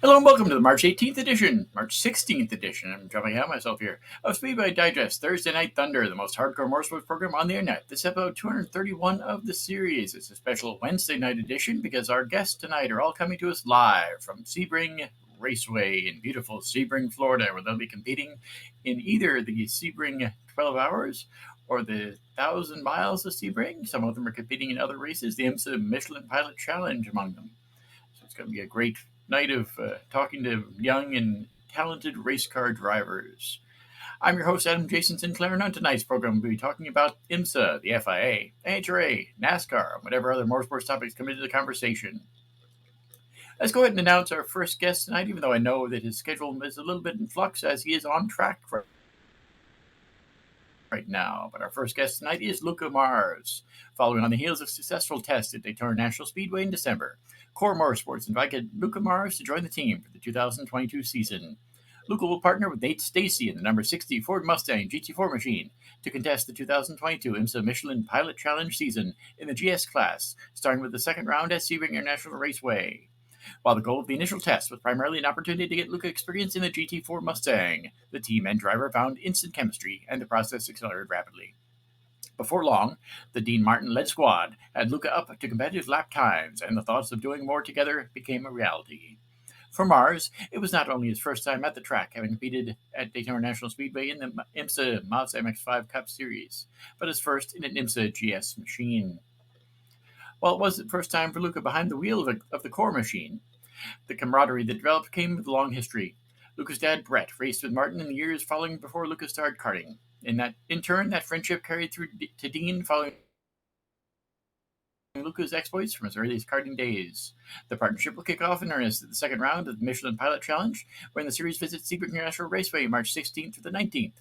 Hello and welcome to the March 18th edition, March 16th edition. I'm jumping out myself here of Speedway Digest Thursday Night Thunder, the most hardcore motorsports program on the internet. This episode 231 of the series. It's a special Wednesday night edition because our guests tonight are all coming to us live from Sebring Raceway in beautiful Sebring, Florida, where they'll be competing in either the Sebring 12 Hours or the 1,000 Miles of Sebring. Some of them are competing in other races, the IMSA Michelin Pilot Challenge among them. So it's going to be a great night of talking to young and talented race car drivers. I'm your host, Adam Jason Sinclair, and on tonight's program, we'll be talking about IMSA, the FIA, AHRA, NASCAR, and whatever other motorsports topics come into the conversation. Let's go ahead and announce our first guest tonight, even though I know that his schedule is a little bit in flux as he is on track right now. But our first guest tonight is Luca Mars. Following on the heels of successful tests at Daytona National Speedway in December, KohR Motorsports invited Luca Mars to join the team for the 2022 season. Luca will partner with Nate Stacey in the number 60 Ford Mustang GT4 machine to contest the 2022 IMSA Michelin Pilot Challenge season in the GS class, starting with the second round at Sebring International Raceway. While the goal of the initial test was primarily an opportunity to get Luca experience in the GT4 Mustang, the team and driver found instant chemistry, and the process accelerated rapidly. Before long, the Dean Martin-led squad had Luca up to competitive lap times, and the thoughts of doing more together became a reality. For Mars, it was not only his first time at the track, having competed at Daytona National Speedway in the IMSA Mazda MX-5 Cup Series, but his first in an IMSA GS machine. While it was the first time for Luca behind the wheel of the KohR machine, the camaraderie that developed came with a long history. Luca's dad, Brett, raced with Martin in the years following before Luca started karting. In turn, that friendship carried through to Dean following Luca's exploits from his earliest karting days. The partnership will kick off in earnest at the second round of the Michelin Pilot Challenge, when the series visits Sebring International Raceway March 16th through the 19th.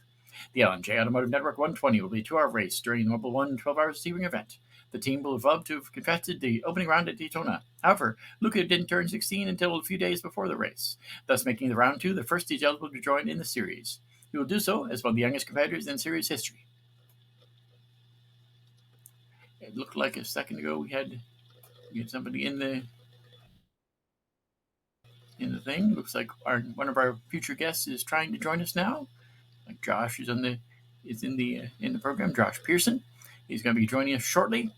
The L&J Automotive Network 120 will be a 2-hour race during the Mobil 1 12 Hours Sebring event. The team will have loved to have contested the opening round at Daytona. However, Luca didn't turn 16 until a few days before the race, thus making the round 2 the first he's eligible to join in the series. He will do so as one of the youngest competitors in series history. It looked like a second ago we had somebody in the thing. Looks like one of our future guests is trying to join us now. Like Josh is in the program. Josh Pierson. He's going to be joining us shortly.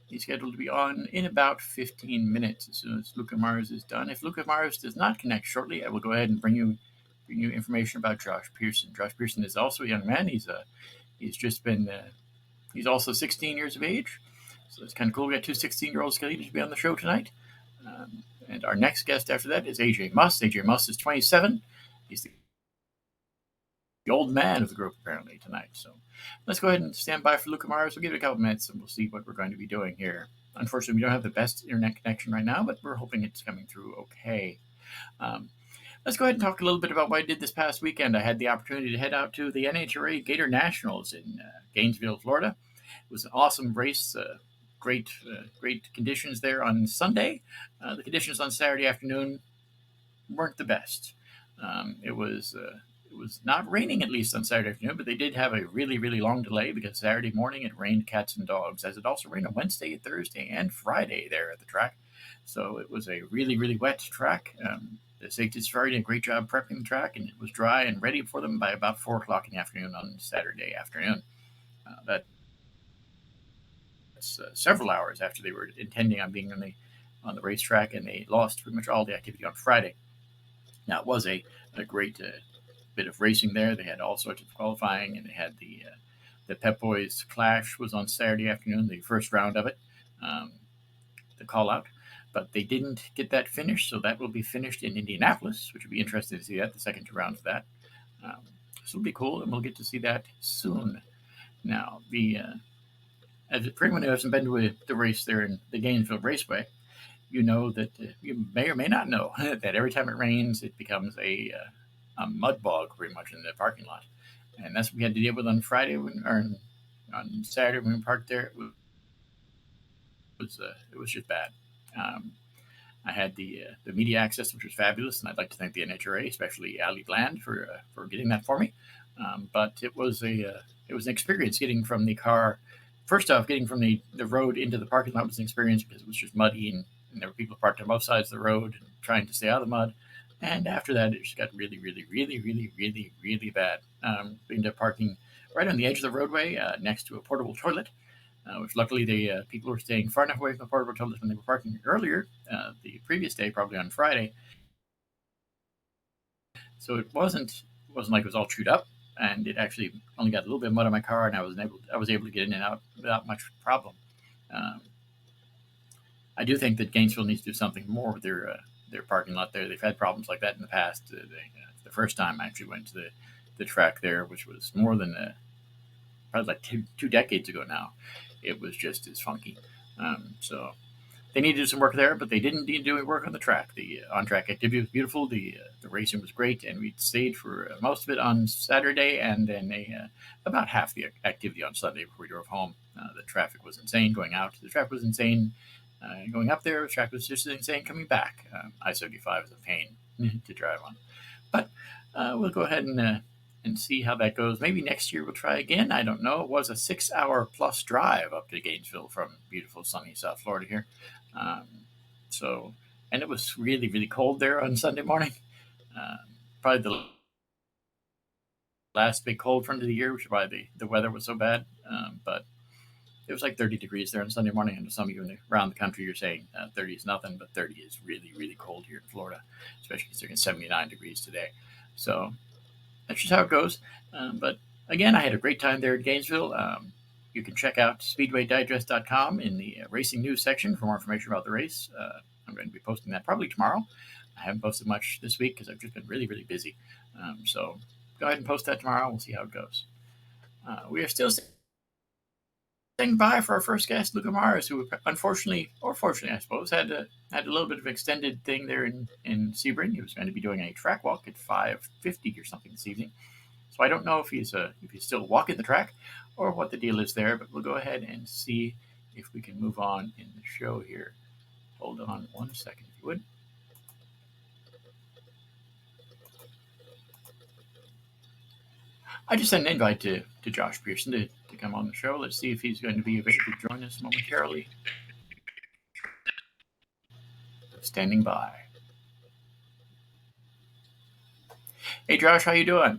He's scheduled to be on in about 15 minutes as soon as Luca Mars is done. If Luca Mars does not connect shortly, I will go ahead and bring you information about Josh Pierson. Josh Pierson is also a young man. He's also 16 years of age, so it's kind of cool. We got two 16-year-olds scheduled to be on the show tonight. And our next guest after that is AJ Muss. AJ Muss is 27. He's the old man of the group apparently tonight. So let's go ahead and stand by for Luca Mars. We'll give it a couple minutes and we'll see what we're going to be doing here. Unfortunately, we don't have the best internet connection right now, but we're hoping it's coming through okay. Let's go ahead and talk a little bit about what I did this past weekend. I had the opportunity to head out to the NHRA Gator Nationals in Gainesville, Florida. It was an awesome race. Great conditions there on Sunday. The conditions on Saturday afternoon weren't the best. It was not raining, at least on Saturday afternoon, but they did have a really, really long delay because Saturday morning it rained cats and dogs, as it also rained on Wednesday, Thursday, and Friday there at the track. So it was a really, really wet track. The safety safari did a great job prepping the track, and it was dry and ready for them by about 4 o'clock in the afternoon on Saturday afternoon. That's several hours after they were intending on being on the racetrack, and they lost pretty much all the activity on Friday. Now, it was a great bit of racing there. They had all sorts of qualifying, and they had the Pep Boys Clash was on Saturday afternoon, the first round of it, the call-out. But they didn't get that finished, so that will be finished in Indianapolis, which would be interesting to see that, the second round of that. So it'll be cool, and we'll get to see that soon. Now, for anyone who hasn't been to the race there in the Gainesville Raceway, you know that you may or may not know that every time it rains, it becomes a mud bog pretty much in the parking lot. And that's what we had to deal with on Friday, or on Saturday when we parked there. It was just bad. I had the media access, which was fabulous, and I'd like to thank the NHRA, especially Ali Bland, for getting that for me. But it was an experience getting from the car. First off, getting from the road into the parking lot was an experience because it was just muddy, and there were people parked on both sides of the road trying to stay out of the mud. And after that, it just got really, really, really, really, really, really bad. We ended up parking right on the edge of the roadway next to a portable toilet, which luckily the people were staying far enough away from the portable toilet when they were parking earlier the previous day, probably on Friday. So it wasn't like it was all chewed up, and it actually only got a little bit of mud on my car, and I was able to get in and out without much problem. Um, I do think that Gainesville needs to do something more with their parking lot there. They've had problems like that in the past. The first time I actually went to the track there, which was more than probably like two decades ago now, it was just as funky. So they need to do some work there, but they didn't need to do any work on the track. The on-track activity was beautiful. The racing was great, and we stayed for most of it on Saturday, and then about half the activity on Sunday before we drove home. The traffic was insane going out. The traffic was insane going up there. The traffic was just insane coming back. I-75 is a pain to drive on, but we'll go ahead and see how that goes. Maybe next year we'll try again. I don't know. It was a 6-hour plus drive up to Gainesville from beautiful sunny South Florida here. Um, and it was really, really cold there on Sunday morning. Probably the last big cold front of the year, which is why the weather was so bad. But it was like 30 degrees there on Sunday morning. And some of you around the country are saying 30 is nothing, but 30 is really, really cold here in Florida, especially considering 79 degrees today. So that's just how it goes. But again, I had a great time there at Gainesville. You can check out SpeedwayDigest.com in the racing news section for more information about the race. I'm going to be posting that probably tomorrow. I haven't posted much this week because I've just been really, really busy. So go ahead and post that tomorrow. We'll see how it goes. We are still saying bye for our first guest, Luca Mars, who unfortunately, or fortunately, I suppose, had a little bit of extended thing there in Sebring. He was going to be doing a track walk at 5:50 or something this evening. So I don't know if he's still walking the track or what the deal is there, but we'll go ahead and see if we can move on in the show here. Hold on 1 second, if you would. I just sent an invite to Josh Pearson to come on the show. Let's see if he's going to be available to join us momentarily. Standing by. Hey, Josh, how you doing?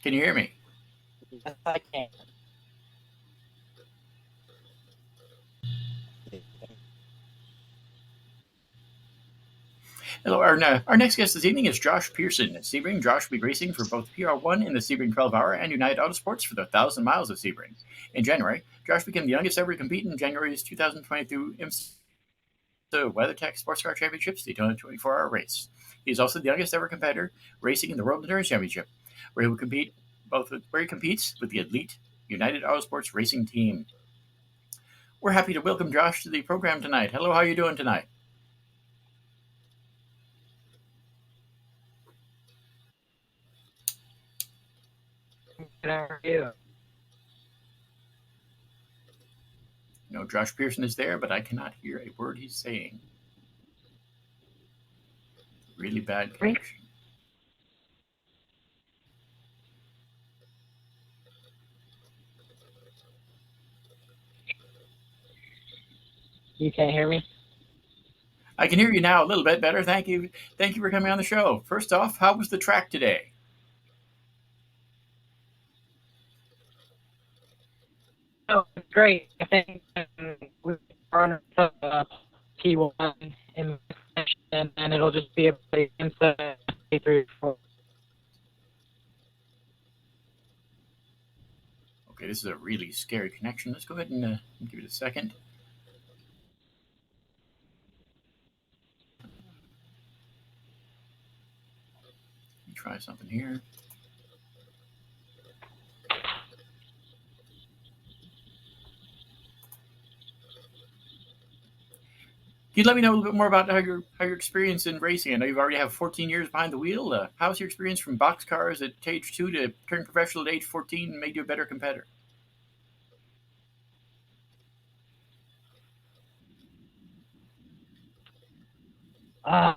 Can you hear me? Yes, I can. Hello, our next guest this evening is Josh Pearson at Sebring. Josh will be racing for both PR1 in the Sebring 12-hour and United Autosports for the 1,000 miles of Sebring. In January, Josh became the youngest ever to compete in January's 2022 IMSA WeatherTech Sports Car Championships Daytona 24-hour race. He is also the youngest ever competitor racing in the World Endurance Championship, where he competes with the elite United Autosports racing team. We're happy to welcome Josh to the program tonight. Hello, how are you doing tonight? Good, how are you? No, Josh Pearson is there, but I cannot hear a word he's saying. Really bad connection. You can't hear me? I can hear you now a little bit better. Thank you. Thank you for coming on the show. First off, how was the track today? Oh, great. I think we're on P1 in session, and it'll just be a play into P3 4. Okay, this is a really scary connection. Let's go ahead and give it a second. Let me try something here. Can you let me know a little bit more about how your experience in racing? I know you already have 14 years behind the wheel. How's your experience from box cars at age 2 to turn professional at age 14 and made you a better competitor? Well,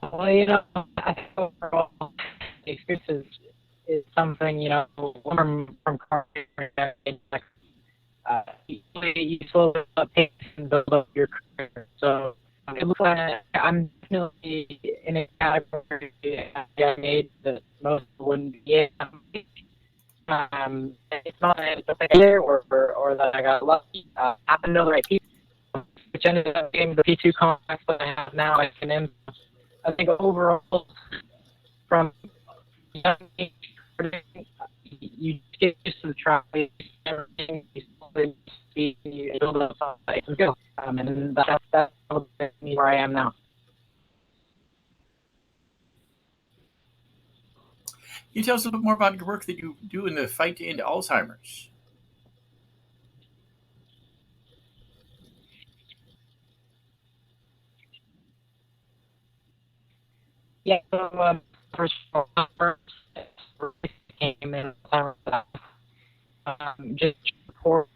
I think overall the experience is something, from car you slowly pace and build up your career. So it looks like I'm definitely in a category I made the most wouldn't be. It's not that it's a failure or that I got lucky. I happen to know the right people, which ended up getting the P2 complex that I have now at Phenom. I think overall, from young age, you get used to the track, everything, you build up some skill. And that's where I am now. Can you tell us a little bit more about your work that you do in the fight to end Alzheimer's? Yeah, so first of all, came in just for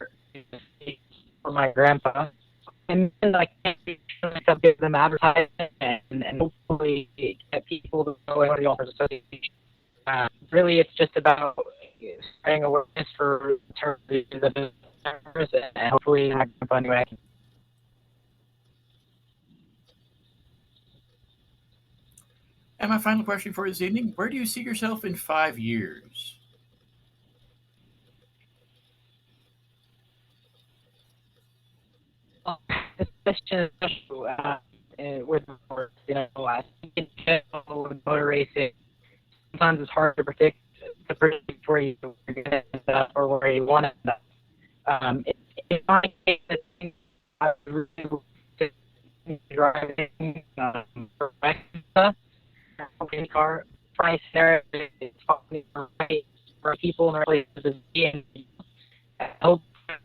my grandpa, and then I can't give them advertisement and hopefully get people to go into the Alzheimer's Association. Really, it's just about spreading awareness for the business, and hopefully my grandpa anyway I can. And my final question for you this evening, where do you see yourself in 5 years? This question is with motor racing. Sometimes it's hard to predict where you end up or where you want to end up. In my case, I think I was really driving for Racecar car price there is talking for people and places to be in. I hope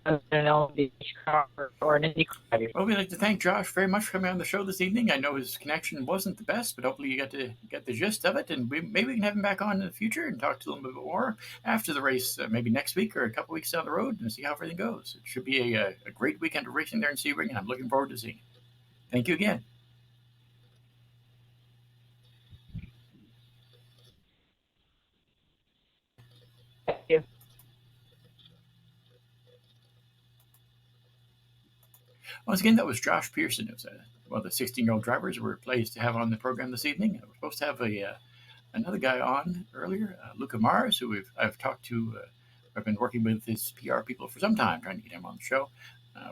an LMP car or an Indy car. Well, we'd like to thank Josh very much for coming on the show this evening. I know his connection wasn't the best, but hopefully you got to get the gist of it, and maybe we can have him back on in the future and talk to him a little bit more after the race, maybe next week or a couple weeks down the road, and see how everything goes. It should be a great weekend of racing there in Sebring, and I'm looking forward to seeing it. Thank you again. Thank you. Once again, that was Josh Pearson. It was one of the 16-year-old drivers we're pleased to have on the program this evening. We're supposed to have another guy on earlier, Luca Mars, who I've talked to. I've been working with his PR people for some time, trying to get him on the show.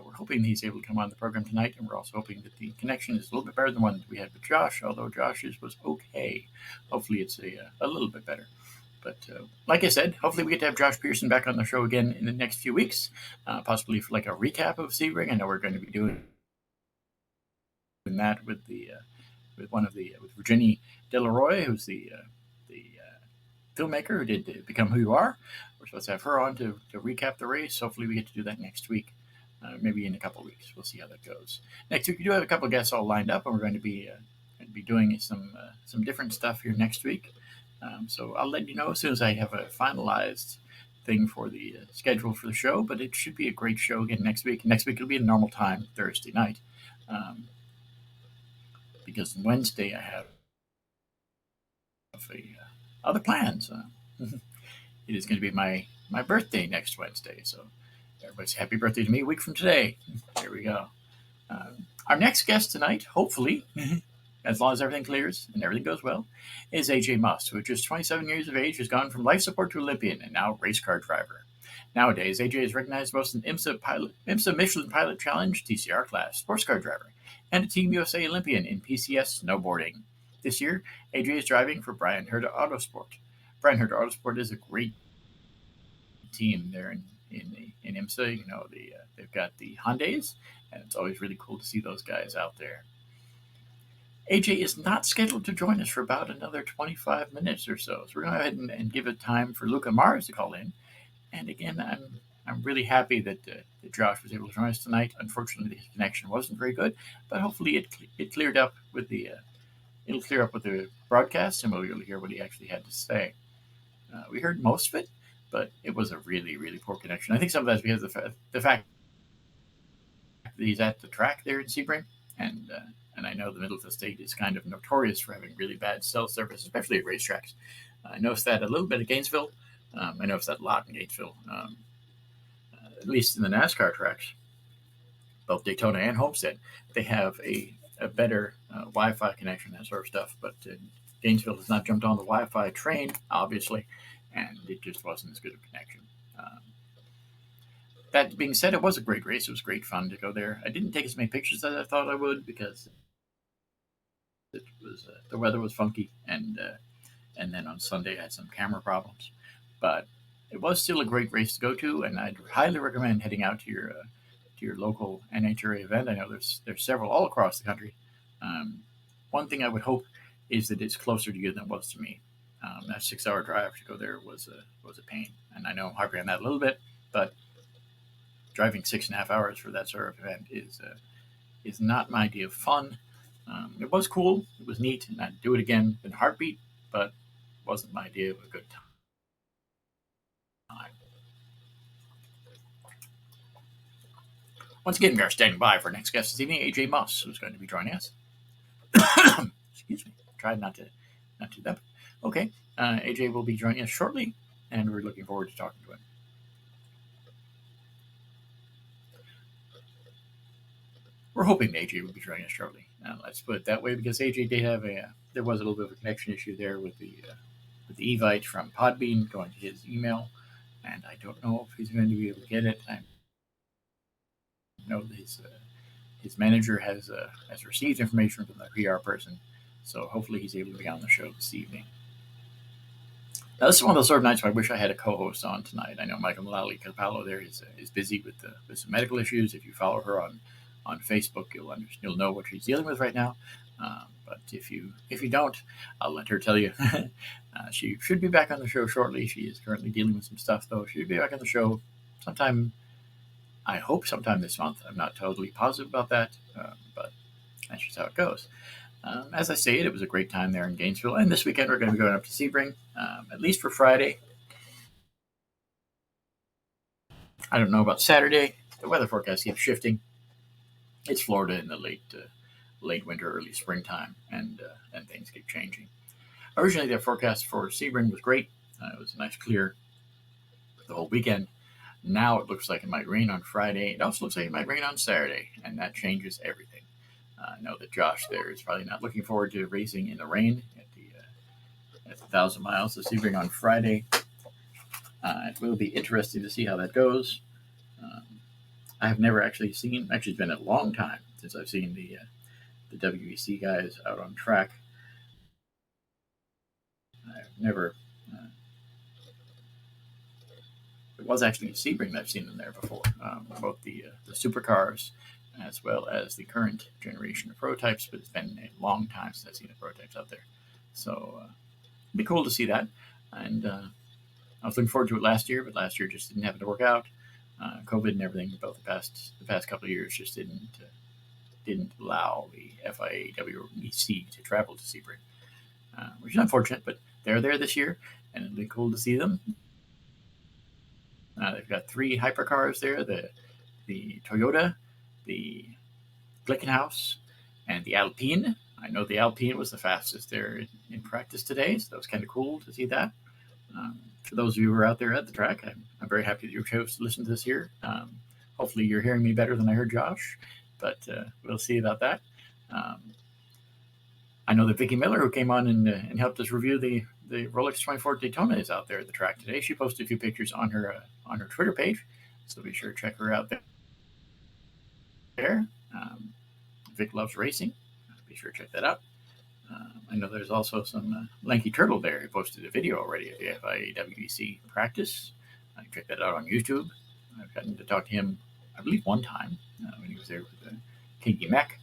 We're hoping he's able to come on the program tonight, and we're also hoping that the connection is a little bit better than the one that we had with Josh, although Josh's was okay. Hopefully it's a little bit better. But like I said, hopefully we get to have Josh Pierson back on the show again in the next few weeks, possibly for like a recap of Sebring. I know we're going to be doing that with with Virginie Delaroy, who's the filmmaker who did Become Who You Are. We're supposed to have her on to recap the race. Hopefully we get to do that next week, maybe in a couple of weeks. We'll see how that goes. Next week we do have a couple of guests all lined up, and we're going to be doing some different stuff here next week. So I'll let you know as soon as I have a finalized thing for the schedule for the show, but it should be a great show again next week. Next week it'll be a normal time, Thursday night, because Wednesday I have other plans. It is going to be my birthday next Wednesday, so everybody's happy birthday to me a week from today. There we go. Our next guest tonight, hopefully, as long as everything clears and everything goes well, is AJ Muss, who at just 27 years of age has gone from life support to Olympian and now Racecar Driver. Nowadays, AJ is recognized most in IMSA Michelin Pilot Challenge TCR class Sports Car Driver and a Team USA Olympian in PCS snowboarding. This year, AJ is driving for Brian Herta Autosport. Brian Herta Autosport is a great team there in IMSA. You know, they've got the Hyundais, and it's always really cool to see those guys out there. AJ is not scheduled to join us for about another 25 minutes or so. So we're going to go ahead and give it time for Luca Mars to call in. And again, I'm really happy that Josh was able to join us tonight. Unfortunately, his connection wasn't very good, but hopefully it cleared up with the it'll clear up with the broadcast, and we'll be able to hear what he actually had to say. We heard most of it, but it was a really, really poor connection. I think some of that's because of the fact that he's at the track there in Sebring, and I know the middle of the state is kind of notorious for having really bad cell service, especially at racetracks. I noticed that a little bit at Gainesville. I noticed that a lot in Gainesville, at least in the NASCAR tracks, both Daytona and Homestead. They have a a better Wi-Fi connection, that sort of stuff. But Gainesville has not jumped on the Wi-Fi train, obviously, and it just wasn't as good of a connection. That being said, it was a great race. It was great fun to go there. I didn't take as many pictures as I thought I would because it was the weather was funky, and then on Sunday I had some camera problems. But it was still a great race to go to, and I'd highly recommend heading out to your local NHRA event. I know there's several all across the country. One thing I would hope is that it's closer to you than it was to me. That 6-hour drive to go there was a pain, and I know I'm harping on that a little bit, but driving 6.5 hours for that sort of event is not my idea of fun. It was cool, it was neat, and I'd do it again in a heartbeat, but it wasn't my idea of a good time. Once again, we are standing by for our next guest this evening, AJ Muss, who's going to be joining us. Excuse me. Tried not to do that. Okay. AJ will be joining us shortly, and we're looking forward to talking to him. We're hoping AJ will be joining us shortly. Let's put it that way, because AJ did have there was a little bit of a connection issue there with the Evite from Podbean going to his email, and I don't know if he's going to be able to get it. I know that his manager has received information from the PR person, so hopefully he's able to be on the show this evening. Now, this is one of those sort of nights where I wish I had a co-host on tonight. I know Mykkal Mulalley-Kapalo there is busy with some medical issues. If you follow her on Facebook, you'll know what she's dealing with right now. But if you don't, I'll let her tell you. She should be back on the show shortly. She is currently dealing with some stuff, though. She'll be back on the show sometime. I hope sometime this month. I'm not totally positive about that, but that's just how it goes. As I say, it was a great time there in Gainesville, and this weekend we're going to be going up to Sebring, at least for Friday. I don't know about Saturday. The weather forecast keeps shifting. It's Florida in the late winter, early springtime, and things keep changing. Originally, the forecast for Sebring was great. It was a nice clear the whole weekend. Now it looks like it might rain on Friday. It also looks like it might rain on Saturday, and that changes everything. I know that Josh there is probably not looking forward to racing in the rain at the 1,000 miles of Sebring on Friday. It will be interesting to see how that goes. I have never actually seen. Actually, it's been a long time since I've seen the WEC guys out on track. I've never. It was actually Sebring that I've seen them there before. Both the supercars as well as the current generation of prototypes, but it's been a long time since I've seen the prototypes out there. So it'd be cool to see that. And I was looking forward to it last year, but last year just didn't happen to work out. COVID and everything about the past couple of years just didn't allow the FIA WEC to travel to Sebring, which is unfortunate, but they're there this year, and it'll be cool to see them. They've got 3 hypercars there: the Toyota, the Glickenhaus, and the Alpine. I know the Alpine was the fastest there in practice today, so that was kind of cool to see that. For those of you who are out there at the track, I'm very happy that you chose to listen to this here. Hopefully you're hearing me better than I heard Josh, but we'll see about that. I know that Vicky Miller, who came on and helped us review the Rolex 24 Daytona, is out there at the track today. She posted a few pictures on her Twitter page, so be sure to check her out there. Vic loves racing. Be sure to check that out. I know there's also some Lanky Turtle there who posted a video already of the FIA WEC practice. Check that out on YouTube. I've gotten to talk to him, I believe, one time when he was there with Kinky Mech.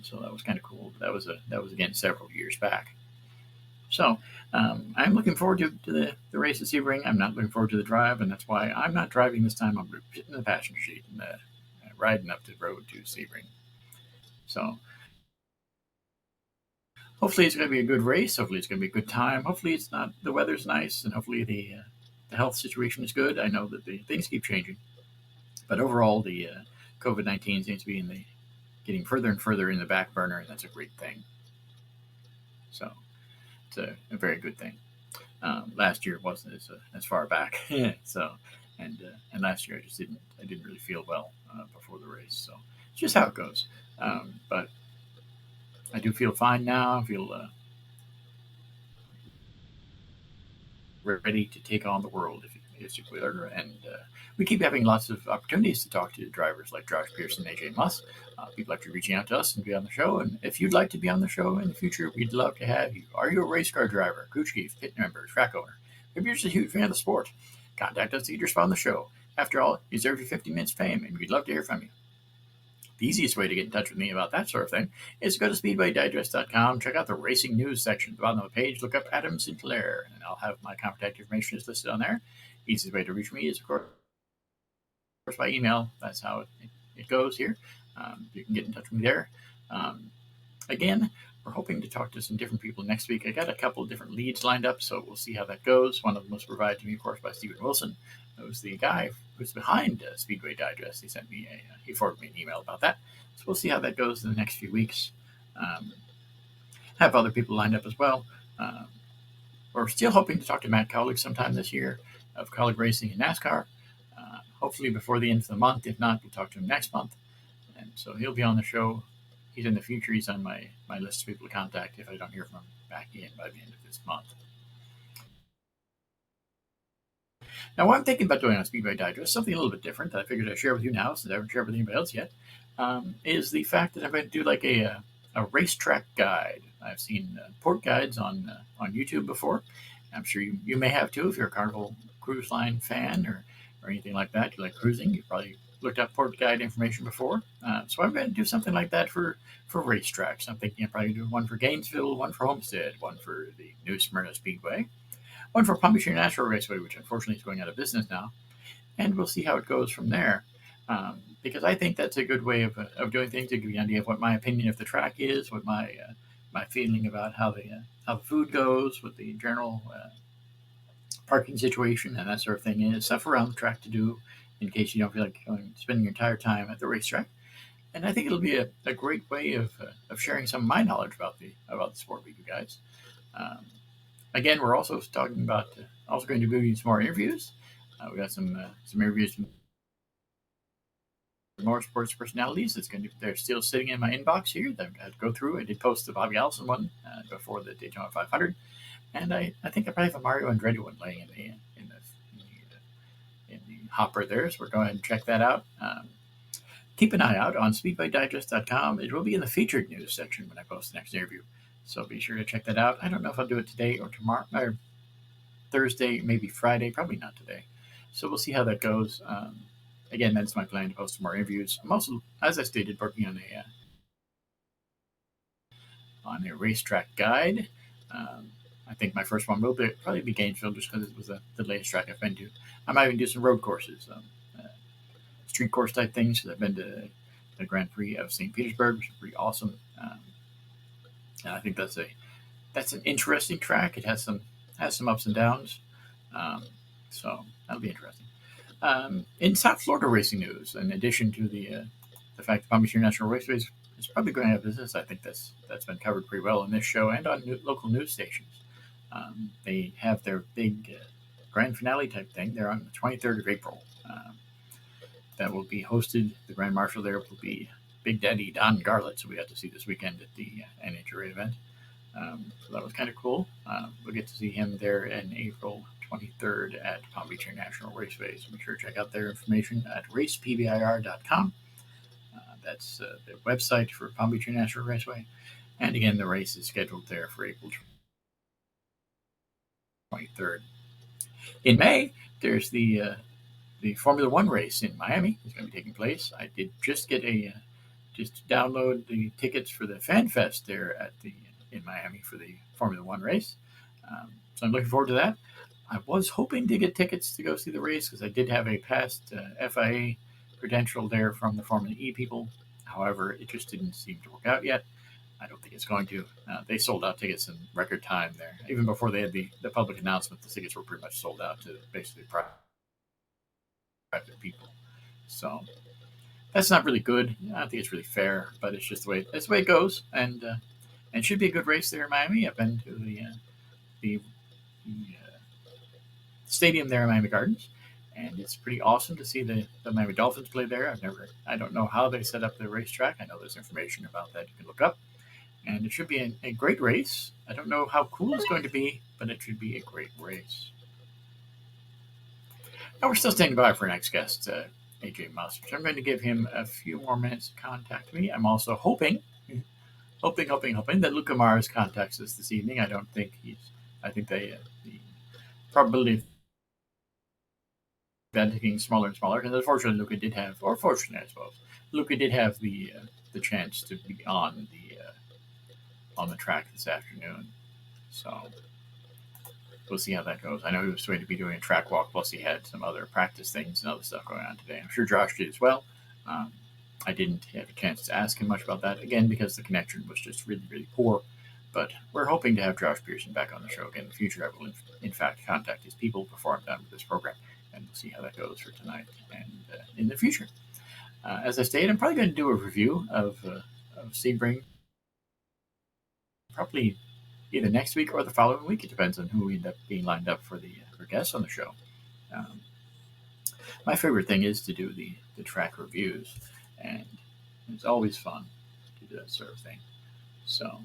So that was kind of cool. That was again several years back. So I'm looking forward to the race at Sebring. I'm not looking forward to the drive, and that's why I'm not driving this time. I'm sitting in the passenger seat and riding up the road to Sebring. So hopefully it's going to be a good race. Hopefully it's going to be a good time. Hopefully the weather's nice, and hopefully the health situation is good. I know that the things keep changing, but overall the COVID-19 seems to be getting further and further in the back burner, and that's a great thing. So it's a very good thing. Last year it wasn't as far back. So and last year I didn't really feel well before the race. So it's just how it goes. But I do feel fine now. I feel ready to take on the world, if you will. And we keep having lots of opportunities to talk to drivers like Josh Pierson and AJ Muss. People actually reaching out to us and be on the show. And if you'd like to be on the show in the future, we'd love to have you. Are you a race car driver, crew chief, pit member, track owner? Maybe you're just a huge fan of the sport. Contact us to get your spot on the show. After all, you deserve your 50 minutes fame, and we'd love to hear from you. The easiest way to get in touch with me about that sort of thing is to go to speedwaydigest.com, check out the racing news section. At the bottom of the page, look up Adam Sinclair, and I'll have my contact information is listed on there. Easiest way to reach me is, of course, by email. That's how it goes here. You can get in touch with me there. Again, we're hoping to talk to some different people next week. I got a couple of different leads lined up, so we'll see how that goes. One of them was provided to me, of course, by Stephen Wilson, who's the guy who's behind Speedway Digest. He forwarded me an email about that. So we'll see how that goes in the next few weeks. Have other people lined up as well. We're still hoping to talk to Matt Cowlick sometime this year of Cowlick Racing and NASCAR. Hopefully before the end of the month. If not, we'll talk to him next month. And so he'll be on the show. He's in the future. He's on my list of people to contact if I don't hear from him back in by the end of this month. Now, what I'm thinking about doing on Speedway Digest, something a little bit different that I figured I'd share with you now, since I haven't shared with anybody else yet, is the fact that I'm going to do like a racetrack guide. I've seen port guides on YouTube before. I'm sure you may have too if you're a Carnival Cruise Line fan or anything like that. You like cruising. You've probably looked up port guide information before. So I'm going to do something like that for racetracks. I'm thinking I'll probably do one for Gainesville, one for Homestead, one for the New Smyrna Speedway, one for Palm Beach International Raceway, which unfortunately is going out of business now. And we'll see how it goes from there. Because I think that's a good way of doing things to give you an idea of what my opinion of the track is, what my feeling about how the food goes, what the general parking situation and that sort of thing is, stuff around the track to do in case you don't feel like spending your entire time at the racetrack. And I think it'll be a great way of sharing some of my knowledge about the sport with you guys. Again, we're also talking about also going to be doing some more interviews. We got some interviews from motorsports personalities. They're still sitting in my inbox here that I've got to go through. I did post the Bobby Allison one before the Daytona 500, and I think I probably have a Mario Andretti one laying in the hopper there. So we're going to check that out. Keep an eye out on SpeedwayDigest.com. It will be in the featured news section when I post the next interview. So be sure to check that out. I don't know if I'll do it today or tomorrow, or Thursday, maybe Friday, probably not today. So we'll see how that goes. Again, that's my plan to post some more interviews. I'm also, as I stated, working on a racetrack guide. I think my first one will probably be Gainesville, just because it was the latest track I've been to. I might even do some road courses, street course type things. I've been to the Grand Prix of St. Petersburg, which is pretty awesome. And I think that's an interesting track. It has some ups and downs, so that'll be interesting. In South Florida racing news, in addition to the fact that Palm Beach International Raceway is probably going out of business, I think that's been covered pretty well in this show and on local news stations. They have their big grand finale type thing. They're on the 23rd of April. That will be hosted. The Grand Marshal there will be Big Daddy Don Garlett, so we got to see this weekend at the NHRA event. So that was kind of cool. We'll get to see him there in April 23rd at Palm Beach International Raceway. So be sure to check out their information at racepbir.com. That's the website for Palm Beach International Raceway. And again, the race is scheduled there for April 23rd. In May, there's the Formula One race in Miami. It's going to be taking place. I did just download the tickets for the Fan Fest there in Miami for the Formula One race. So I'm looking forward to that. I was hoping to get tickets to go see the race because I did have a past FIA credential there from the Formula E people. However, it just didn't seem to work out yet. I don't think it's going to. They sold out tickets in record time there. Even before they had the public announcement, the tickets were pretty much sold out to basically private people. So that's not really good. I don't think it's really fair, but it's just the way it goes. And it should be a good race there in Miami. I've been to the stadium there in Miami Gardens, and it's pretty awesome to see the Miami Dolphins play there. I don't know how they set up the racetrack. I know there's information about that you can look up. And it should be a great race. I don't know how cool it's going to be, but it should be a great race. Now we're still standing by for our next guest, AJ Muss. So I'm going to give him a few more minutes to contact me. I'm also hoping that Luca Mars contacts us this evening. I think the probability of that getting smaller and smaller, because unfortunately Luca did have, or fortunately I suppose, Luca did have the chance to be on the track this afternoon. So we'll see how that goes. I know he was going to be doing a track walk, plus he had some other practice things and other stuff going on today. I'm sure Josh did as well. I didn't have a chance to ask him much about that, again, because the connection was just really, really poor. But we're hoping to have Josh Pierson back on the show again in the future. I will, in fact, contact his people before I'm done with this program, and we'll see how that goes for tonight and in the future. As I stated, I'm probably going to do a review of Sebring probably either next week or the following week. It depends on who we end up being lined up for guests on the show. My favorite thing is to do the track reviews, and it's always fun to do that sort of thing. So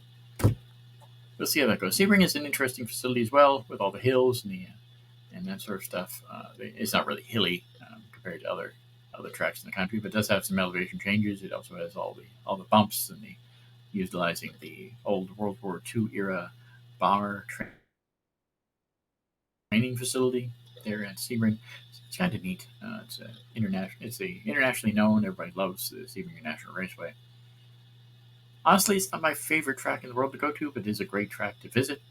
we'll see how that goes. Sebring is an interesting facility as well, with all the hills and that sort of stuff. It's not really hilly compared to other tracks in the country, but it does have some elevation changes. It also has all the bumps and utilizing the old World War II era bomber training facility there at Sebring. It's kind of neat. It's internationally known. Everybody loves the Sebring International Raceway. Honestly, it's not my favorite track in the world to go to, but it is a great track to visit.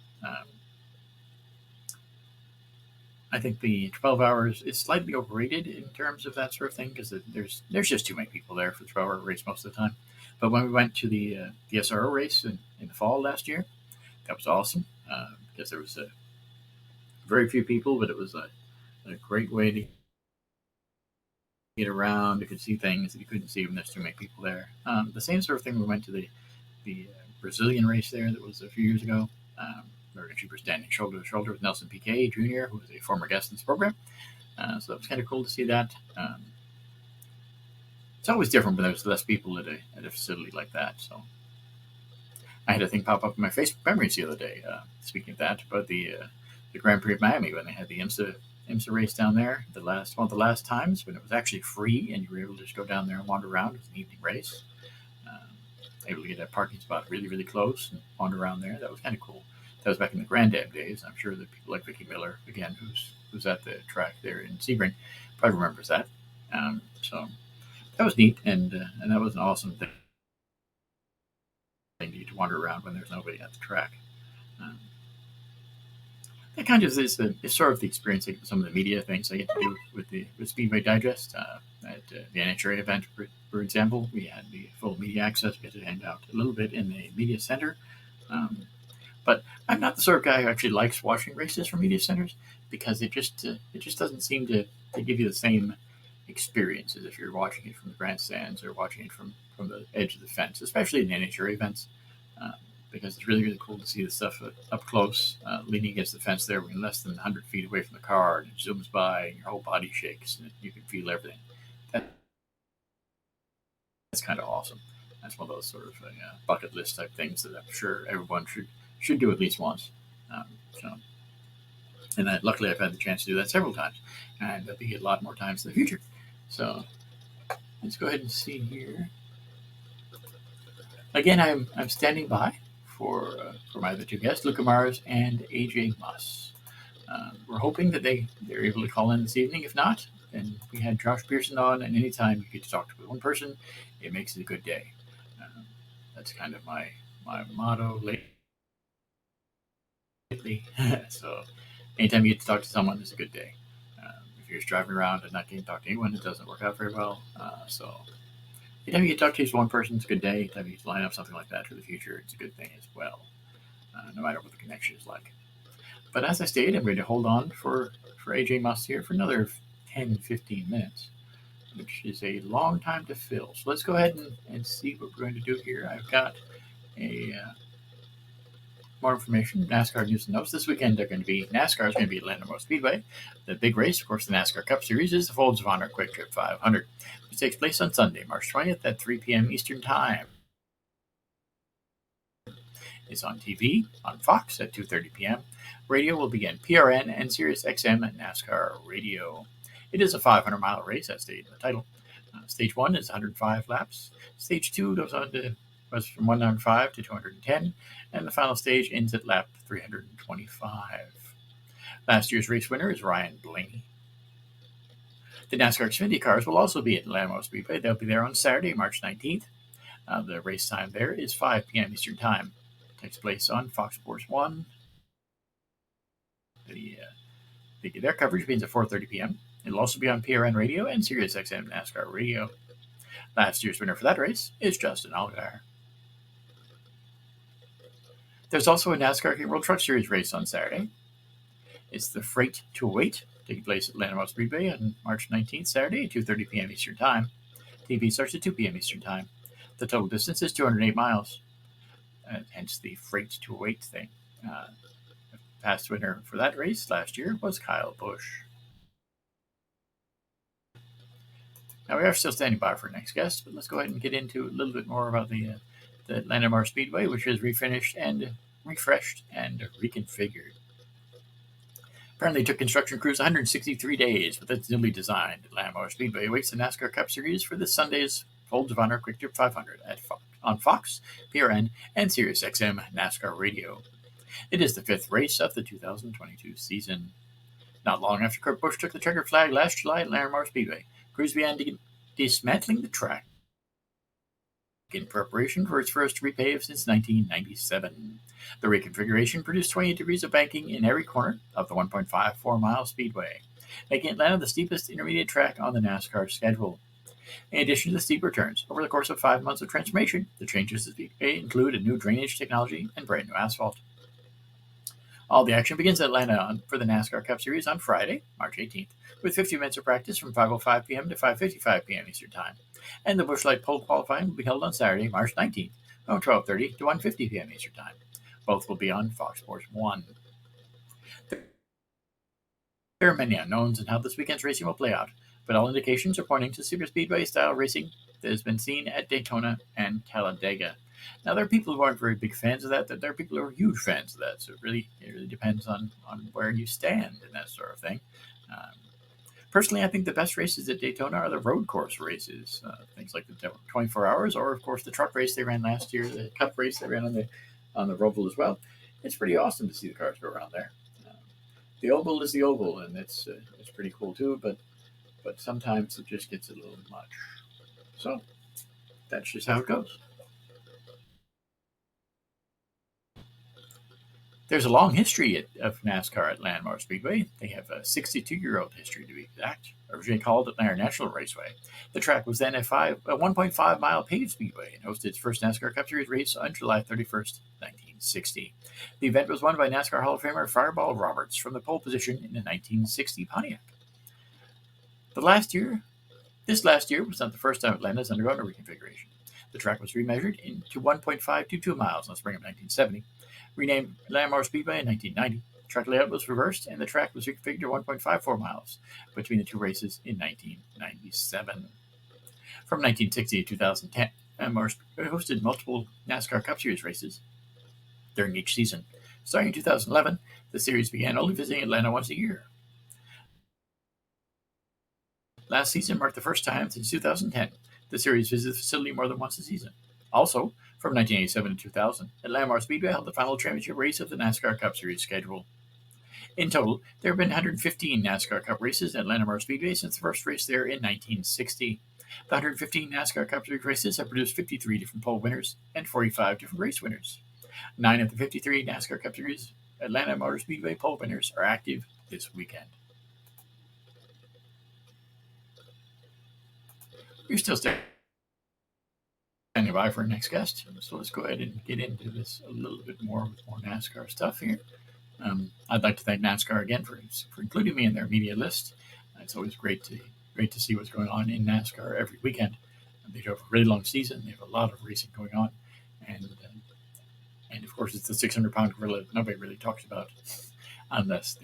I think the 12 hours is slightly overrated in terms of that sort of thing, because there's just too many people there for the 12-hour race most of the time. But when we went to the SRO race in the fall last year, that was awesome, because there was very few people, but it was a great way to get around. You could see things that you couldn't see when there's too many people there. The same sort of thing, we went to the Brazilian race there that was a few years ago. We were standing shoulder to shoulder with Nelson Piquet Jr., who was a former guest in this program. So that was kind of cool to see that. It's always different when there's less people at a facility like that. So I had a thing pop up in my Facebook memories the other day. Speaking of that, about the Grand Prix of Miami, when they had the IMSA race down there. One of the last times when it was actually free and you were able to just go down there and wander around. It was an evening race. Able to get a parking spot really, really close and wander around there. That was kind of cool. That was back in the Grand Am days. I'm sure that people like Vicky Miller, again, who's at the track there in Sebring, probably remembers that. So that was neat, and that was an awesome thing to get to wander around when there's nobody at the track. That kind of is sort of the experience of some of the media things I get to do with Speedway Digest. At the NHRA event, for example, we had the full media access. We had to hang out a little bit in the media center. But I'm not the sort of guy who actually likes watching races from media centers, because it just doesn't seem to give you the same experience as if you're watching it from the grandstands or watching it from the edge of the fence, especially in NHRA events, because it's really, really cool to see the stuff up close, leaning against the fence there, when less than 100 feet away from the car, and it zooms by and your whole body shakes and you can feel everything. That's kind of awesome. That's one of those sort of bucket list type things that I'm sure everyone should do at least once. Luckily I've had the chance to do that several times, and I'll be a lot more times in the future. So let's go ahead and see here. Again, I'm standing by for my other two guests, Luca Mars and AJ Muss. We're hoping that they're able to call in this evening. If not, then we had Josh Pierson on, and anytime you get to talk to one person, it makes it a good day. That's kind of my motto lately. So anytime you get to talk to someone, it's a good day. If you're just driving around and not getting to talk to anyone, it doesn't work out very well. So anytime you get to talk to just one person, it's a good day. Anytime you line up something like that for the future, it's a good thing as well, no matter what the connection is like. But as I stated, I'm going to hold on for AJ Muss here for another 10-15 minutes, which is a long time to fill. So let's go ahead and see what we're going to do here. I've got more information. NASCAR news and notes. This weekend NASCAR is going to be at Atlanta Motor Speedway. The big race, of course, the NASCAR Cup Series, is the Folds of Honor Quick Trip 500, which takes place on Sunday, March 20th at 3 p.m. Eastern Time. is on TV on Fox at 2:30 p.m. Radio will begin PRN and Sirius XM at NASCAR Radio. It is a 500-mile race, as stated in the title. Stage 1 is 105 laps. Stage 2 goes from 105 to 210, and the final stage ends at lap 325. Last year's race winner is Ryan Blaney. The NASCAR Xfinity cars will also be at Atlanta Motor Speedway. They'll be there on Saturday, March 19th. The race time there is 5 p.m. Eastern Time. It takes place on Fox Sports 1. Their coverage begins at 4:30 p.m. It'll also be on PRN Radio and Sirius XM NASCAR Radio. Last year's winner for that race is Justin Allgaier. There's also a NASCAR King World Truck Series race on Saturday. It's the Freight to Weight, taking place at Atlanta Motor Speedway on March 19th, Saturday at 2:30 p.m. Eastern Time. TV starts at 2 p.m. Eastern Time. The total distance is 208 miles, hence the Freight to Weight thing. The past winner for that race last year was Kyle Busch. Now, we are still standing by for our next guest, but let's go ahead and get into a little bit more about the Atlanta Motor Speedway, which is refinished and refreshed and reconfigured. Apparently, it took construction crews 163 days, but its newly designed Atlanta Motor Speedway awaits the NASCAR Cup Series for this Sunday's Folds of Honor Quick Trip 500 on Fox, PRN, and Sirius XM NASCAR Radio. It is the 5th race of the 2022 season. Not long after Kurt Busch took the checkered flag last July at Atlanta Motor Speedway, crews began dismantling the track in preparation for its first repave since 1997. The reconfiguration produced 28 degrees of banking in every corner of the 1.54-mile speedway, making Atlanta the steepest intermediate track on the NASCAR schedule. In addition to the steeper turns, over the course of 5 months of transformation, the changes to the speedway include a new drainage technology and brand new asphalt. All the action begins at Atlanta for the NASCAR Cup Series on Friday, March 18th, with 50 minutes of practice from 5:05 p.m. to 5:55 p.m. Eastern Time. And the Busch Light pole qualifying will be held on Saturday, March 19th, from 12:30 to 1:50 p.m. Eastern Time. Both will be on Fox Sports 1. There are many unknowns in how this weekend's racing will play out, but all indications are pointing to super speedway-style racing that has been seen at Daytona and Talladega. Now, there are people who aren't very big fans of that. There are people who are huge fans of that. So it really depends on where you stand and that sort of thing. Personally, I think the best races at Daytona are the road course races, things like the 24 Hours, or of course the truck race they ran last year, the Cup race they ran on the Roval as well. It's pretty awesome to see the cars go around there. The oval is the oval, and it's pretty cool too. But sometimes it just gets a little much. So that's just how it goes. There's a long history of NASCAR at Atlanta Motor Speedway. They have a 62-year-old history, to be exact. Originally called Atlanta National Raceway, the track was then a 1.5-mile paved speedway and hosted its first NASCAR Cup Series race on July 31st, 1960. The event was won by NASCAR Hall of Famer Fireball Roberts from the pole position in the 1960 Pontiac. This last year was not the first time Atlanta has undergone a reconfiguration. The track was remeasured into 1.522 miles in the spring of 1970. Renamed Atlanta Motor Speedway in 1990, track layout was reversed and the track was reconfigured to 1.54 miles between the two races in 1997. From 1960 to 2010, Motor Speedway hosted multiple NASCAR Cup Series races during each season. Starting in 2011, the series began only visiting Atlanta once a year. Last season marked the first time since 2010 the series visited the facility more than once a season. Also, from 1987 to 2000, Atlanta Motor Speedway held the final championship race of the NASCAR Cup Series schedule. In total, there have been 115 NASCAR Cup races at Atlanta Motor Speedway since the first race there in 1960. The 115 NASCAR Cup Series races have produced 53 different pole winners and 45 different race winners. 9 of the 53 NASCAR Cup Series Atlanta Motor Speedway pole winners are active this weekend. You're still standing by for our next guest, so let's go ahead and get into this a little bit more with more NASCAR stuff here. I'd like to thank NASCAR again for including me in their media list. It's always great to see what's going on in NASCAR every weekend. They have a really long season. They have a lot of racing going on, and of course it's the 600-pound gorilla that nobody really talks about unless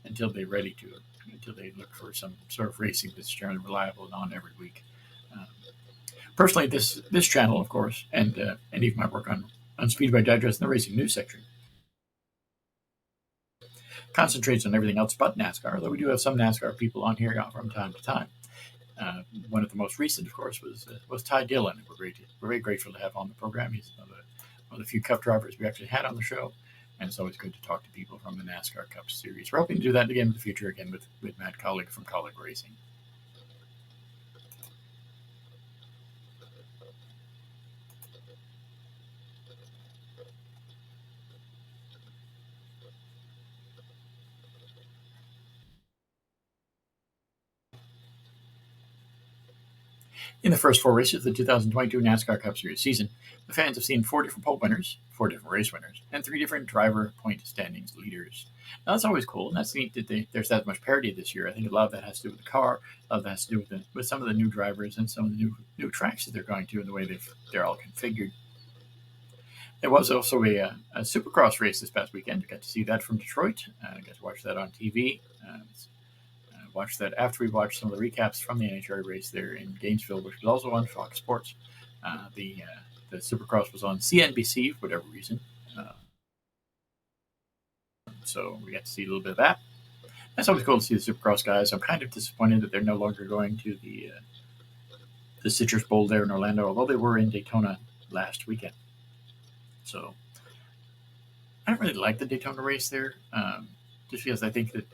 until they're ready to, until they look for some sort of racing that's generally reliable and on every week. Personally, this channel, of course, and even my work on on Speedway Digest and the Racing News section. Concentrates on everything else but NASCAR, although we do have some NASCAR people on here from time to time. One of the most recent, of course, was Ty Dillon. We're very grateful to have on the program. He's one of the few Cup drivers we actually had on the show, and it's always good to talk to people from the NASCAR Cup Series. We're hoping to do that again in the future, again with Matt Colleague from Colleague Racing. In the first 4 races of the 2022 NASCAR Cup Series season, the fans have seen 4 different pole winners, 4 different race winners, and 3 different driver point standings leaders. Now, that's always cool, and that's neat that there's that much parity this year. I think a lot of that has to do with the car, a lot of that has to do with some of the new drivers and some of the new tracks that they're going to and the way they're all configured. There was also a Supercross race this past weekend. I got to see that from Detroit. I got to watch that on TV. Watched that after we watched some of the recaps from the NHRA race there in Gainesville, which was also on Fox Sports. The Supercross was on CNBC for whatever reason. So we got to see a little bit of that. That's always cool to see the Supercross guys. I'm kind of disappointed that they're no longer going to the Citrus Bowl there in Orlando, although they were in Daytona last weekend. So I don't really like the Daytona race there, just because I think that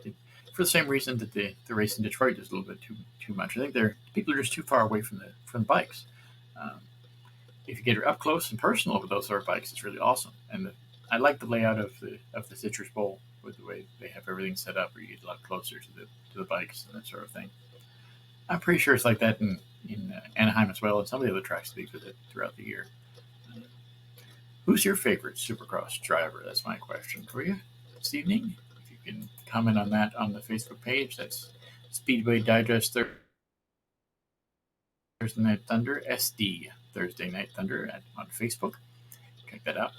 for the same reason that the race in Detroit is a little bit too much. I think people are just too far away from the bikes. If you get up close and personal with those sort of bikes, it's really awesome. And I like the layout of the Citrus Bowl with the way they have everything set up, where you get a lot closer to the bikes and that sort of thing. I'm pretty sure it's like that in Anaheim as well, and some of the other tracks that we visit throughout the year. Who's your favorite Supercross driver? That's my question for you this evening. If you can comment on that on the Facebook page, that's Speedway Digest Thursday Night Thunder, SD Thursday Night Thunder on Facebook. Check that out.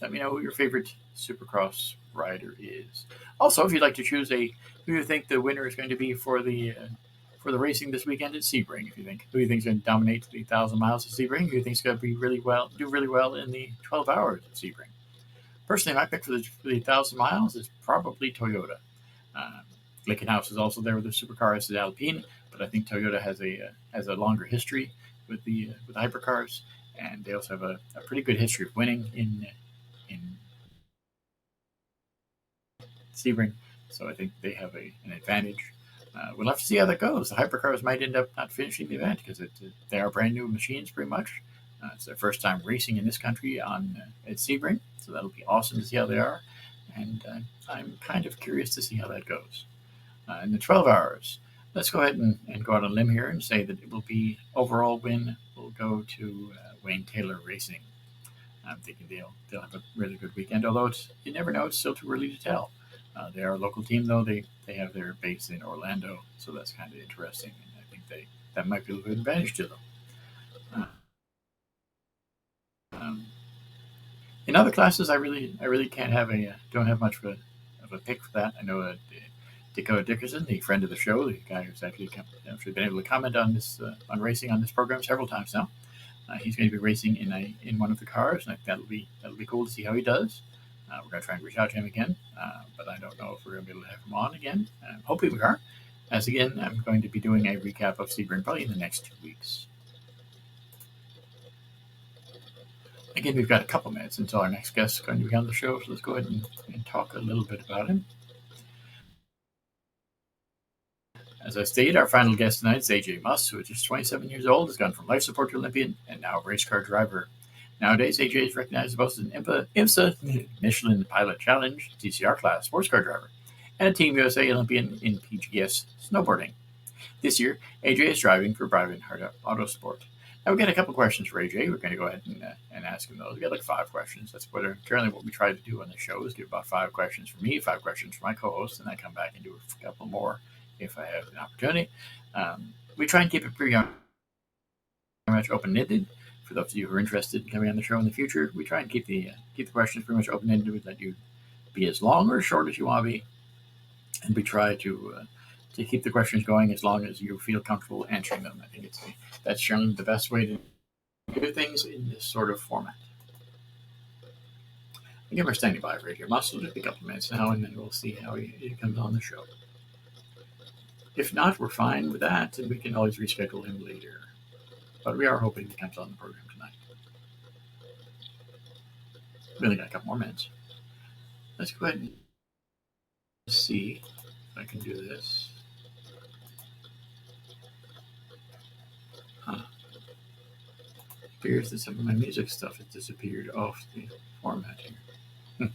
Let me know who your favorite Supercross rider is. Also, if you'd like to choose who you think the winner is going to be for the racing this weekend at Sebring, who you think is going to dominate the 1,000 miles at Sebring, who you think is going to do really well in the 12 hours at Sebring. Personally, my pick for the 1,000 miles is probably Toyota. Glickenhaus is also there with the supercar as Alpine, but I think Toyota has a longer history with the hypercars, and they also have a pretty good history of winning in Sebring, so I think they have an advantage. We'll have to see how that goes. The hypercars might end up not finishing the event because they are brand new machines pretty much. It's their first time racing in this country at Sebring, so that'll be awesome to see how they are, and I'm kind of curious to see how that goes. In the 12 hours, let's go ahead and go out on a limb here and say that it will be overall win will go to Wayne Taylor Racing. I'm thinking they'll have a really good weekend, although you never know. It's still too early to tell. They are a local team, though. They have their base in Orlando, so that's kind of interesting, and I think that might be a good advantage to them. In other classes, I really can't don't have much of a pick for that. I know Dakota Dickerson, the friend of the show, the guy who's actually been able to comment on this on racing on this program several times now. He's going to be racing in one of the cars, and I think that'll be cool to see how he does. We're going to try and reach out to him again, but I don't know if we're going to be able to have him on again. Hopefully we are, as again, I'm going to be doing a recap of Sebring probably in the next 2 weeks. Again, we've got a couple minutes until our next guest is going to be on the show, so let's go ahead and talk a little bit about him. As I stated, our final guest tonight is AJ Muss, who is just 27 years old, has gone from life support to Olympian, and now Racecar Driver. Nowadays, AJ is recognized both as an IMSA Michelin Pilot Challenge TCR class sports car driver and a Team USA Olympian in PGS snowboarding. This year, AJ is driving for Bryan Harder Autosport. Now, we've got a couple questions for AJ. We're going to go ahead and ask him those. We've got like 5 questions. That's currently what we try to do on the show is give about 5 questions for me, 5 questions for my co-host, and I come back and do a couple more if I have an opportunity. We try and keep it pretty much open-ended. For those of you who are interested in coming on the show in the future, we try and keep the questions pretty much open-ended. We let you be as long or short as you want to be, and we try to keep the questions going as long as you feel comfortable answering them. I think that's generally the best way to do things in this sort of format. Again, we're standing by for AJ Muss. It'll just be a couple of minutes now, and then we'll see how he comes on the show. If not, we're fine with that, and we can always reschedule him later. But we are hoping he comes on the program tonight. We only got a couple more minutes. Let's go ahead and see if I can do this. It appears that some of my music stuff has disappeared off the format here.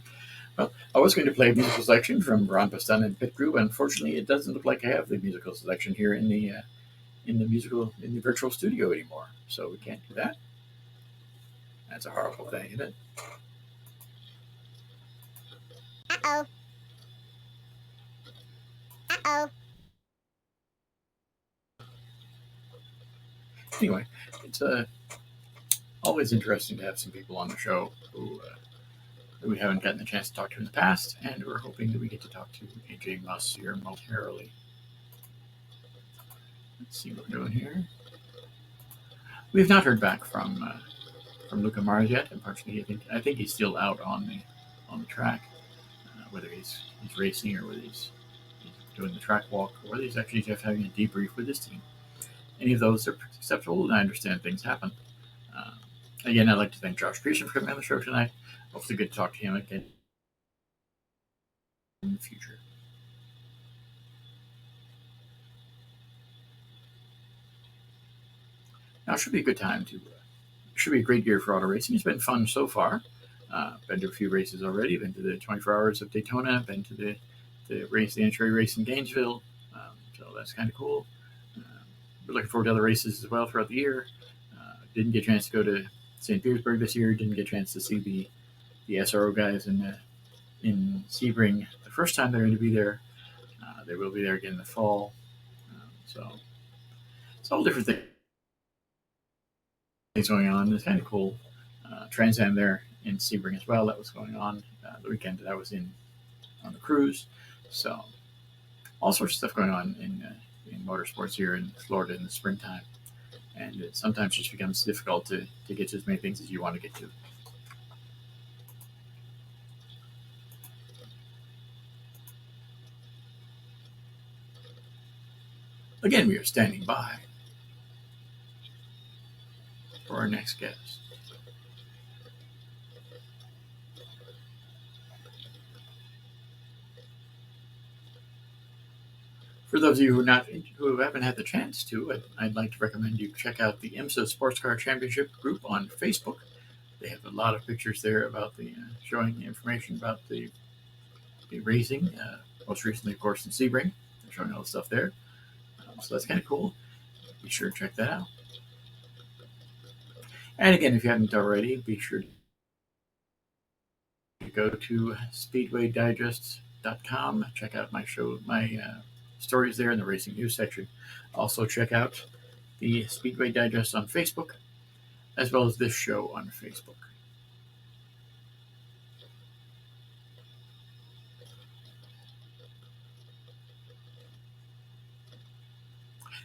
Well, I was going to play a musical selection from Ron Pastan and Pit Crew, but unfortunately, it doesn't look like I have the musical selection here in the virtual studio anymore. So we can't do that. That's a horrible thing, isn't it? Uh-oh. Uh-oh. Anyway, it's always interesting to have some people on the show who we haven't gotten a chance to talk to in the past, and we're hoping that we get to talk to AJ Muss here momentarily. Let's see what we're doing here. We have not heard back from Luca Mars yet. Unfortunately, I think he's still out on the track, whether he's racing or whether he's doing the track walk, or whether he's actually just having a debrief with his team. Any of those are acceptable, and I understand things happen. Again, I'd like to thank Josh Pearson for coming on the show tonight. Hopefully, good to talk to him again in the future. Now, it should be a good time to. Should be a great year for auto racing. It's been fun so far. Been to a few races already. Been to the 24 Hours of Daytona. Been to the entry race in Gainesville. So that's kind of cool. We're looking forward to other races as well throughout the year. Didn't get a chance to go to St. Petersburg this year. Didn't get a chance to see the SRO guys in Sebring the first time they're going to be there. They will be there again in the fall. So it's all different things going on. It's kind of cool. Trans Am there in Sebring as well. That was going on the weekend that I was on the cruise. So all sorts of stuff going on in motorsports here in Florida in the springtime. And it sometimes just becomes difficult to get to as many things as you want to get to. Again, we are standing by for our next guest. For those of you who haven't had the chance to, I'd like to recommend you check out the IMSA Sports Car Championship group on Facebook. They have a lot of pictures there about showing the information about the racing. Most recently, of course, in Sebring. They're showing all the stuff there. So that's kind of cool. Be sure to check that out. And again, if you haven't already, be sure to go to speedwaydigest.com. Check out my stories there in the racing news section. Also, check out the Speedway Digest on Facebook, as well as this show on Facebook.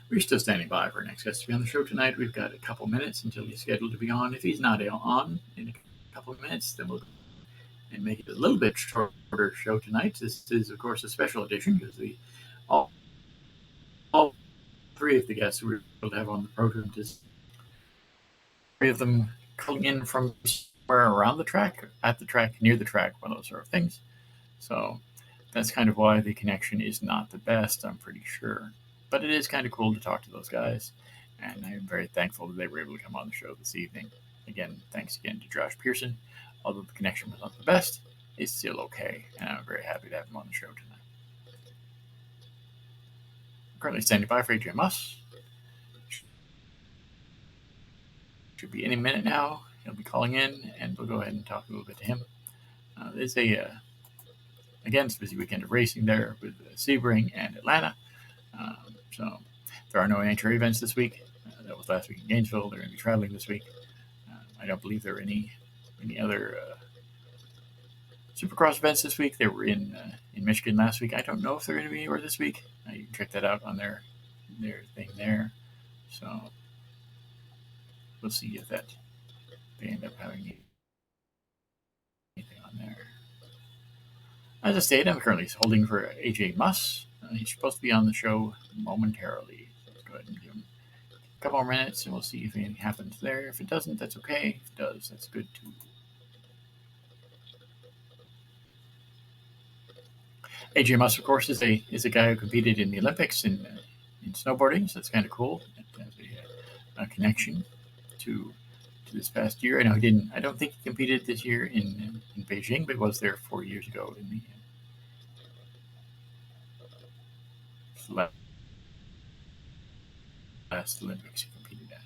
We're still standing by for our next guest to be on the show tonight. We've got a couple minutes until he's scheduled to be on. If he's not on in a couple of minutes, then we'll make it a little bit shorter show tonight. This is, of course, a special edition because all three of the guests we were able to have on the program, three of them coming in from somewhere around the track, at the track, near the track, one of those sort of things. So that's kind of why the connection is not the best, I'm pretty sure. But it is kind of cool to talk to those guys, and I'm very thankful that they were able to come on the show this evening. Again, thanks again to Josh Pearson. Although the connection was not the best, it's still okay, and I'm very happy to have him on the show tonight. I'm currently standing by for AJ Muss. Should be any minute now. He'll be calling in, and we'll go ahead and talk a little bit to him. It's again, it's a busy weekend of racing there with Sebring and Atlanta. So there are no entry events this week. That was last week in Gainesville. They're going to be traveling this week. I don't believe there are any other Supercross events this week. They were in Michigan last week. I don't know if they're going to be anywhere this week. You can check that out on their thing there. So we'll see if they end up having anything on there. As I stated, I'm currently holding for AJ Muss. He's supposed to be on the show momentarily. Let's go ahead and give him a couple more minutes and we'll see if anything happens there. If it doesn't, that's okay. If it does, that's good too. AJ Muss, of course, is a guy who competed in the Olympics in snowboarding, so that's kind of cool. It has a connection to this past year. I know he didn't. I don't think he competed this year in Beijing, but was there 4 years ago in the last Olympics he competed at.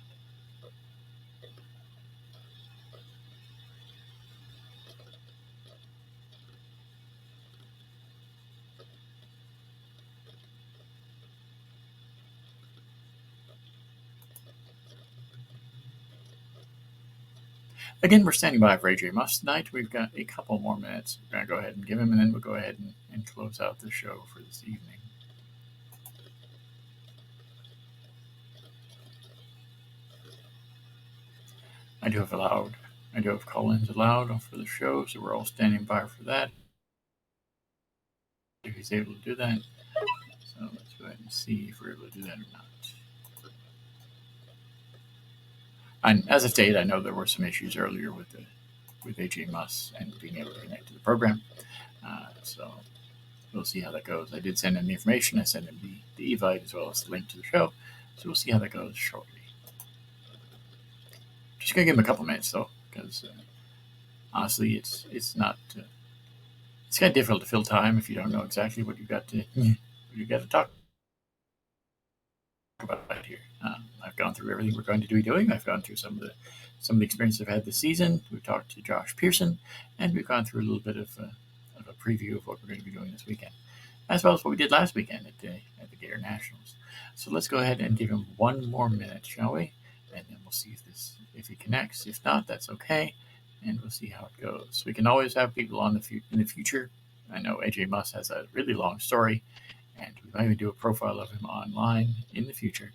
Again, we're standing by for AJ Muss tonight. We've got a couple more minutes. We're going to go ahead and give him, and then we'll go ahead and close out the show for this evening. I do have call-ins allowed for the show, so we're all standing by for that. If he's able to do that. So let's go ahead and see if we're able to do that or not. And as I stated, I know there were some issues earlier with AJ Muss and being able to connect to the program. So we'll see how that goes. I did send him the information. I sent him the evite as well as the link to the show. So we'll see how that goes shortly. Just gonna give him a couple minutes though, because honestly, it's not. It's kind of difficult to fill time if you don't know exactly what you got to talk about here. I've gone through everything we're going to be doing. I've gone through some of the experience I've had this season. We've talked to Josh Pierson, and we've gone through a little bit of a preview of what we're going to be doing this weekend, as well as what we did last weekend at the KohR Nationals. So let's go ahead and give him one more minute, shall we? And then we'll see if he connects. If not, that's okay, and we'll see how it goes. We can always have people on in the future. I know AJ Muss has a really long story, and we might even do a profile of him online in the future.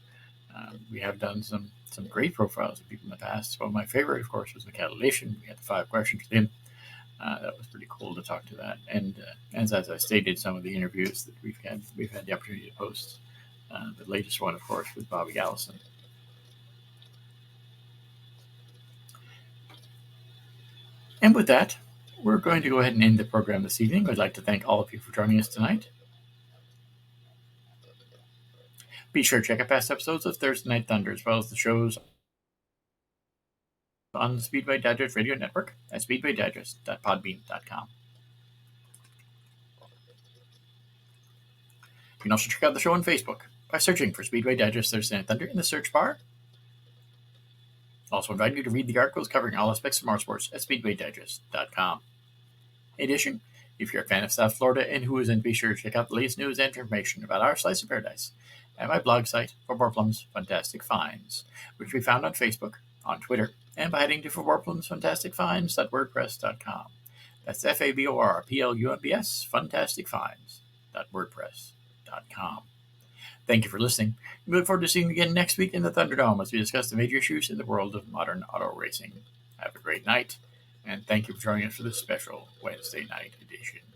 We have done some great profiles of people in the past. One of my favorite, of course, was Mykkal Mulalley-Kapalo. We had the 5 questions with him. That was pretty cool to talk to that. And as I stated, some of the interviews that we've had the opportunity to post. The latest one, of course, with Bobby Allison. And with that, we're going to go ahead and end the program this evening. I'd like to thank all of you for joining us tonight. Be sure to check out past episodes of Thursday Night Thunder, as well as the shows on the Speedway Digest Radio Network at speedwaydigest.podbean.com. You can also check out the show on Facebook by searching for Speedway Digest Thursday Night Thunder in the search bar. Also invite you to read the articles covering all aspects of motorsports at speedwaydigest.com. In addition, if you're a fan of South Florida and who isn't, be sure to check out the latest news and information about our slice of paradise at my blog site, Warplum's Fantastic Finds, which we found on Facebook, on Twitter, and by heading to forwarplumsfantasticfinds.wordpress.com. That's FABORPLUMBS, fantasticfinds.wordpress.com. Thank you for listening. We look forward to seeing you again next week in the Thunderdome as we discuss the major issues in the world of modern auto racing. Have a great night, and thank you for joining us for this special Wednesday night edition.